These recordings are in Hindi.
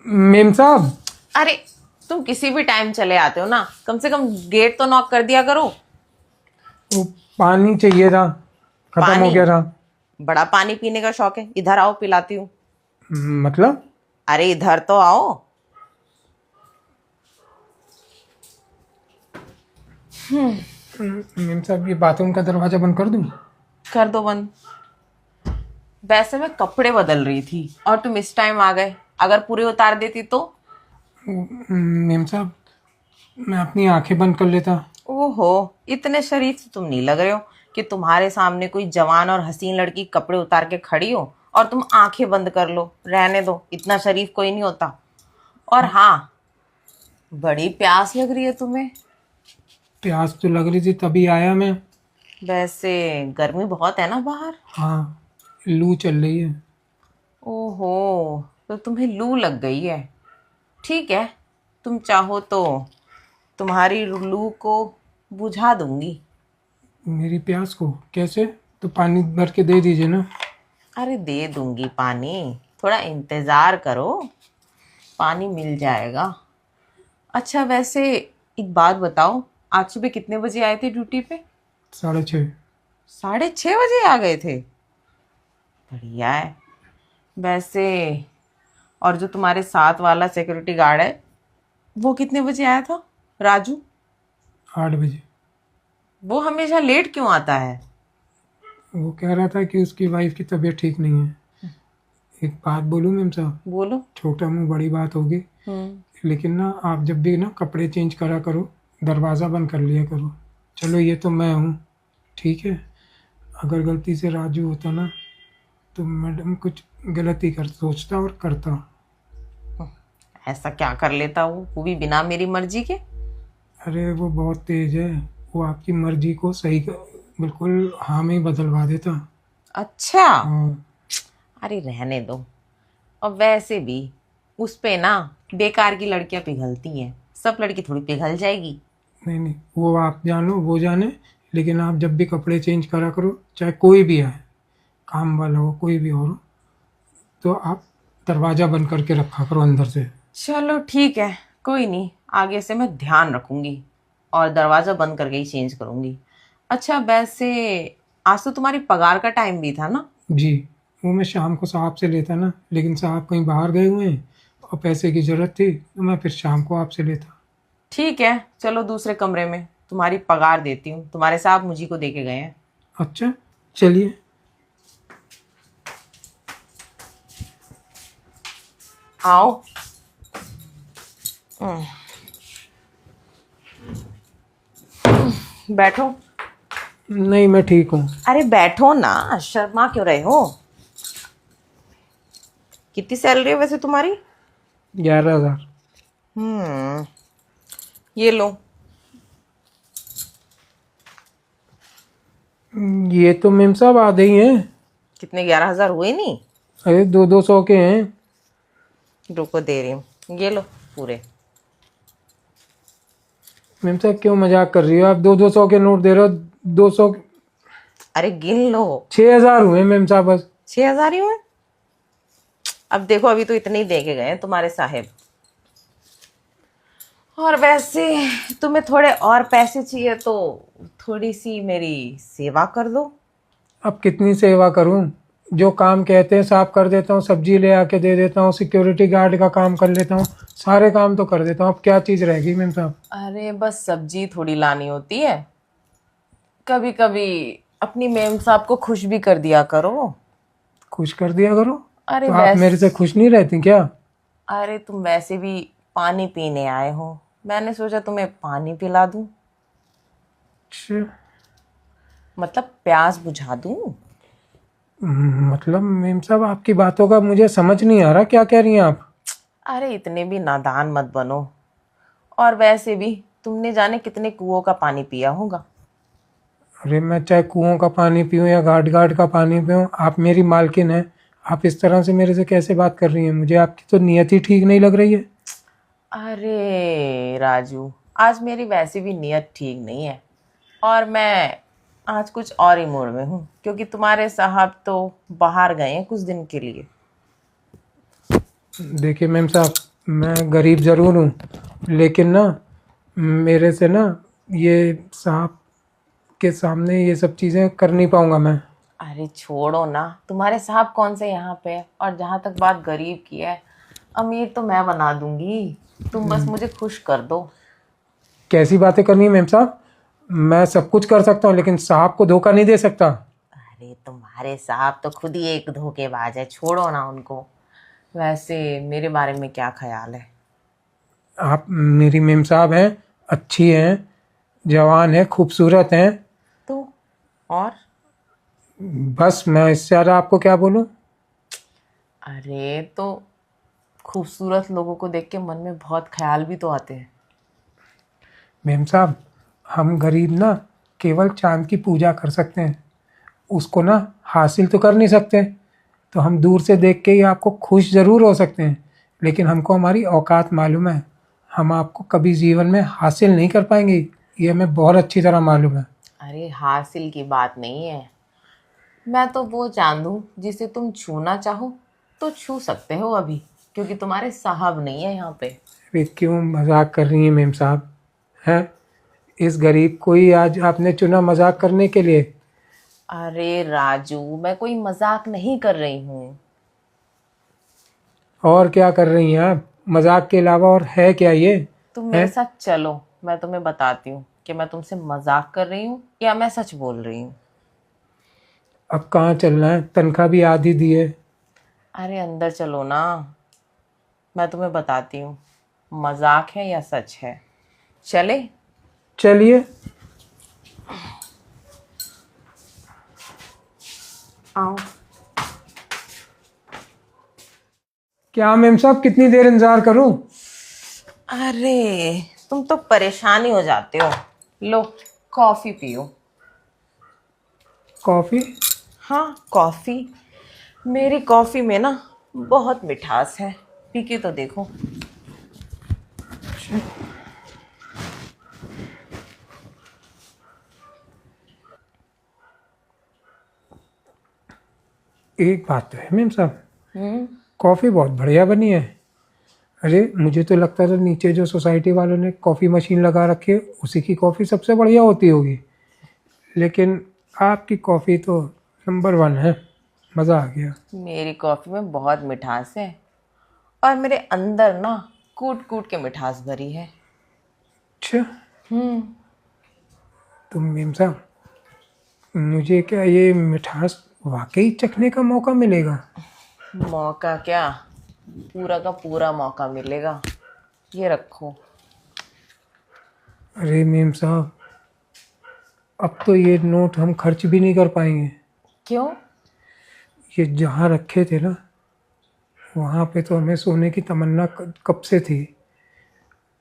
मेम साहब। अरे तुम किसी भी टाइम चले आते हो ना, कम से कम गेट तो नॉक कर दिया करो। वो पानी चाहिए था, खत्म हो पानी? गया था। बड़ा पानी पीने का शौक है, इधर आओ पिलाती हूँ। मतलब? अरे इधर तो आओ। मेम साहब, ये बाथरूम का दरवाजा बंद कर दूं? कर दो बंद। वैसे मैं कपड़े बदल रही थी और तुम इस टाइम आ गए, अगर पूरे उतार देती तो। मेम साहब, मैं अपनी आंखें बंद कर लेता। ओहो, इतने शरीफ तो तुम नहीं लग रहे हो कि तुम्हारे सामने कोई जवान और हसीन लड़की कपड़े उतार के खड़ी हो और तुम आंखें बंद कर लो। रहने दो, इतना शरीफ कोई नहीं होता। और हाँ, बड़ी प्यास लग रही है तुम्हें। प्यास तो लग रही थी, तभी आया मैं। वैसे गर्मी बहुत है ना बाहर। हाँ, लू चल रही है। ओहो, तो तुम्हें लू लग गई है। ठीक है, तुम चाहो तो तुम्हारी लू को बुझा दूंगी। मेरी प्यास को कैसे? तो पानी भर के दे दीजिए ना। अरे दे दूंगी पानी, थोड़ा इंतजार करो, पानी मिल जाएगा। अच्छा वैसे एक बात बताओ, आज सुबह कितने बजे आए थे ड्यूटी पे? 6:30। 6:30 बजे आ गए थे? बढ़िया है। वैसे और जो तुम्हारे साथ वाला सिक्योरिटी गार्ड है, वो कितने बजे आया था? राजू, 8 बजे। वो हमेशा लेट क्यों आता है? वो कह रहा था कि उसकी वाइफ की तबीयत ठीक नहीं है। एक बात बोलूं मेम साहब? बोलो। छोटा मुंह बड़ी बात होगी, हम्म। लेकिन ना आप जब भी ना कपड़े चेंज करा करो, दरवाज़ा बंद कर लिया करो। चलो ये तो मैं हूँ, ठीक है। अगर गलती से राजू होता ना, तो मैडम कुछ गलती कर सोचता और करता। ऐसा क्या कर लेता हूँ, वो भी बिना मेरी मर्जी के? अरे वो बहुत तेज है, वो आपकी मर्जी को बिल्कुल हाँ में ही बदलवा देता। अच्छा। हाँ। अरे रहने दो। और वैसे भी उस पे ना बेकार की लड़कियां पिघलती हैं, सब लड़की थोड़ी पिघल जाएगी। नहीं नहीं, वो आप जानो वो जाने, लेकिन आप जब भी कपड़े चेंज करा करो, चाहे कोई भी आए, काम वाला हो कोई भी हो, तो आप दरवाज़ा बंद करके रखा करो अंदर से। चलो ठीक है, कोई नहीं, आगे से मैं ध्यान रखूंगी और दरवाजा बंद करके ही चेंज करूंगी। अच्छा वैसे आज तो तुम्हारी पगार का टाइम भी था ना? जी, वो मैं शाम को साहब से लेता ना, लेकिन साहब कहीं बाहर गए हुए हैं और पैसे की ज़रूरत थी, तो मैं फिर शाम को आपसे लेता। ठीक है, चलो दूसरे कमरे में तुम्हारी पगार देती हूँ, तुम्हारे साहब मुझी को दे के गए हैं। अच्छा, चलिए। आओ। हम्म, बैठो। नहीं, मैं ठीक हूँ। अरे बैठो ना, शर्मा क्यों रहे हो? कितनी सैलरी है वैसे तुम्हारी? 11,000। ये लो। ये तो मेम साहब आधे ही हैं। कितने, 11,000 हुए नहीं? अरे 200-200 के हैं। रुको दे रही हूँ, ये लो पूरे। मेम साहब क्यों मजाक कर रही हो आप? 200-200 के नोट दे रहे हो? 200? अरे गिन लो। 6,000 हुए मेम साहब बस। 6,000 ही हुए? अब देखो, अभी तो इतने ही दे के गए हैं तुम्हारे साहेब। और वैसे तुम्हें थोड़े और पैसे चाहिए तो थोड़ी सी मेरी सेवा कर दो। अब कितनी सेवा करूं? जो काम कहते हैं साफ कर देता हूँ, सब्जी ले आके दे देता हूँ, सिक्योरिटी गार्ड का काम कर लेता हूँ, सारे काम तो कर देता हूँ। अब क्या चीज़ रहेगी मेम साहब? अरे बस सब्जी थोड़ी लानी होती है, कभी कभी अपनी मेम साहब को खुश भी कर दिया करो। खुश कर दिया करो? अरे तो आप मेरे से खुश नहीं रहती क्या? अरे तुम वैसे भी पानी पीने आए हो, मैंने सोचा तुम्हें पानी पिला दूं, अच्छा। मतलब प्यास बुझा दूं। मतलब मेम साहब आपकी बातों का मुझे समझ नहीं आ रहा, क्या कह रही हैं आप? अरे इतने भी नादान मत बनो। और वैसे भी तुमने जाने कितने कुओं का पानी पिया होगा। अरे मैं चाहे कुओं का पानी पीऊँ या घाट घाट का पानी पीऊँ, आप मेरी मालकिन हैं। आप इस तरह से मेरे से कैसे बात कर रही हैं? मुझे आपकी तो नियत ही ठीक नहीं लग रही है। अरे राजू, आज मेरी वैसे भी नियत ठीक नहीं है और मैं आज कुछ और ही मूड में हूँ, क्योंकि तुम्हारे साहब तो बाहर गए हैं कुछ दिन के लिए। देखिए मेम साहब, मैं गरीब ज़रूर हूँ, लेकिन ना मेरे से ना ये साहब के सामने ये सब चीज़ें कर नहीं पाऊँगा मैं। अरे छोड़ो ना, तुम्हारे साहब कौन से यहाँ पे है। और जहाँ तक बात गरीब की है, अमीर तो मैं बना दूंगी, तुम बस मुझे खुश कर दो। कैसी बातें करनी है मेम साहब? मैं सब कुछ कर सकता हूँ, लेकिन साहब को धोखा नहीं दे सकता। अरे तुम्हारे साहब तो खुद ही एक धोखेबाज है, छोड़ो ना उनको। वैसे मेरे बारे में क्या ख्याल है? आप मेरी मेम साहब हैं, अच्छी हैं, जवान हैं, खूबसूरत हैं। तो और? बस मैं इससे ज़्यादा आपको क्या बोलूँ? अरे तो खूबसूरत लोगों को देख के मन में बहुत ख्याल भी तो आते हैं। मेम साहब, हम गरीब ना केवल चांद की पूजा कर सकते हैं, उसको ना हासिल तो कर नहीं सकते। तो हम दूर से देख के ही आपको खुश ज़रूर हो सकते हैं, लेकिन हमको हमारी औकात मालूम है। हम आपको कभी जीवन में हासिल नहीं कर पाएंगे, ये हमें बहुत अच्छी तरह मालूम है। अरे हासिल की बात नहीं है, मैं तो वो चांद हूँ जिसे तुम छूना चाहो तो छू सकते हो अभी, क्योंकि तुम्हारे साहब नहीं है यहाँ पे। अरे क्यों मजाक कर रही हैं मेम साहब? हैं, इस गरीब को ही आज आपने चुना मजाक करने के लिए? अरे राजू, मैं कोई मजाक नहीं कर रही हूँ। और क्या कर रही हैं आप? मजाक के अलावा और है क्या ये? तुम है? मेरे साथ चलो, मैं तुम्हें बताती हूँ कि मैं तुमसे मजाक कर रही हूँ या मैं सच बोल रही हूँ। अब कहाँ चलना है? तनख्वाह भी आधी दी है। अरे अंदर चलो ना, मैं तुम्हें बताती हूँ मजाक है या सच है। चले? चलिए। आओ। क्या मेम साहब, कितनी देर इंतजार करूं? अरे तुम तो परेशान ही हो जाते हो। लो कॉफी पियो। कॉफी? हाँ कॉफी, मेरी कॉफी में ना बहुत मिठास है, पी के तो देखो। एक बात तो है मेम साहब, हम्म। कॉफ़ी बहुत बढ़िया बनी है। अरे मुझे तो लगता था नीचे जो सोसाइटी वालों ने कॉफ़ी मशीन लगा रखी है उसी की कॉफ़ी सबसे बढ़िया होती होगी, लेकिन आपकी कॉफ़ी तो नंबर वन है। मज़ा आ गया। मेरी कॉफी में बहुत मिठास है और मेरे अंदर ना कूट कूट के मिठास भरी है। अच्छा, हम्म। तो मेम साहब, मुझे क्या ये मिठास वाकई चखने का मौका मिलेगा? मौका क्या, पूरा का पूरा मौका मिलेगा। ये रखो। अरे मेम साहब, अब तो ये नोट हम खर्च भी नहीं कर पाएंगे। क्यों? ये जहाँ रखे थे ना, वहाँ पे तो हमें सोने की तमन्ना कब से थी।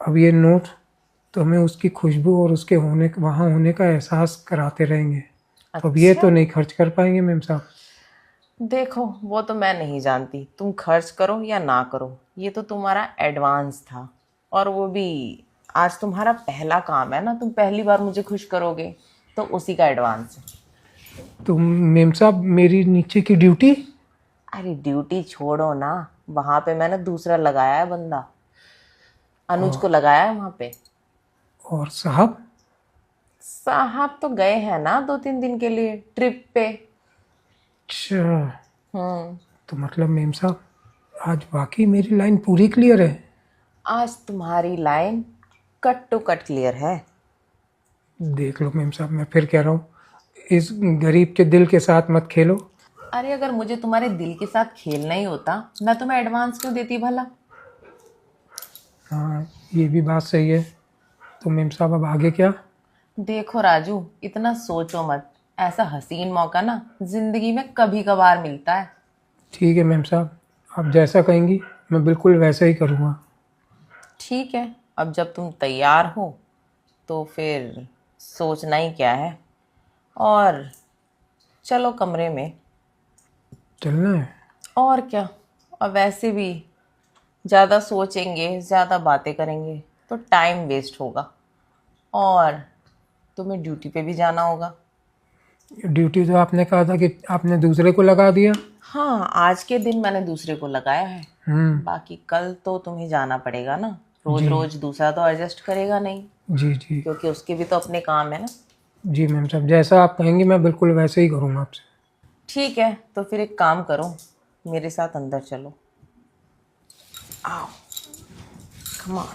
अब ये नोट तो हमें उसकी खुशबू और उसके होने, वहाँ होने का एहसास कराते रहेंगे। तो अब ये अच्छा, तो नहीं खर्च कर पाएंगे मेम साहब। देखो वो तो मैं नहीं जानती, तुम खर्च करो या ना करो, ये तो तुम्हारा एडवांस था। और वो भी आज तुम्हारा पहला काम है ना, तुम पहली बार मुझे खुश करोगे, तो उसी का एडवांस है। तो मेम साहब, मेरी नीचे की ड्यूटी? अरे ड्यूटी छोड़ो ना, वहां पे मैंने दूसरा लगाया है बंदा, अनुज को लगाया है वहां पे। और साहब? साहब तो गए हैं ना 2-3 दिन के लिए ट्रिप पे। अच्छा, हम्म। तो मतलब मेम साहब आज वाकई मेरी लाइन पूरी क्लियर है। आज तुम्हारी line cut to cut clear है। देख लो मेम साहब, मैं फिर कह रहा हूँ, इस गरीब के दिल के साथ मत खेलो। अरे अगर मुझे तुम्हारे दिल के साथ खेलना ही होता, मैं तुम्हें एडवांस क्यों देती भला। हाँ, ये भी बात सही है। तो मेम साहब अब आगे क्या? देखो राजू, इतना सोचो मत, ऐसा हसीन मौका ना जिंदगी में कभी कभार मिलता है। ठीक है मेम साहब, आप जैसा कहेंगी मैं बिल्कुल वैसा ही करूँगा। ठीक है, अब जब तुम तैयार हो तो फिर सोचना ही क्या है, और चलो कमरे में। चलना है? और क्या, और वैसे भी ज़्यादा सोचेंगे ज़्यादा बातें करेंगे तो टाइम वेस्ट होगा, और तुम्हें ड्यूटी पे भी जाना होगा। ड्यूटी तो आपने कहा था कि आपने दूसरे को लगा दिया। हाँ, आज के दिन मैंने दूसरे को लगाया है। बाकी कल तो तुम्हें जाना पड़ेगा ना, रोज रोज दूसरा तो एडजस्ट करेगा नहीं, जी जी क्योंकि उसके भी तो अपने काम है ना। जी मैम साहब, जैसा आप कहेंगी मैं बिल्कुल वैसे ही करूँगा आपसे। ठीक है, तो फिर एक काम करो, मेरे साथ अंदर चलो, आओ, कम ऑन।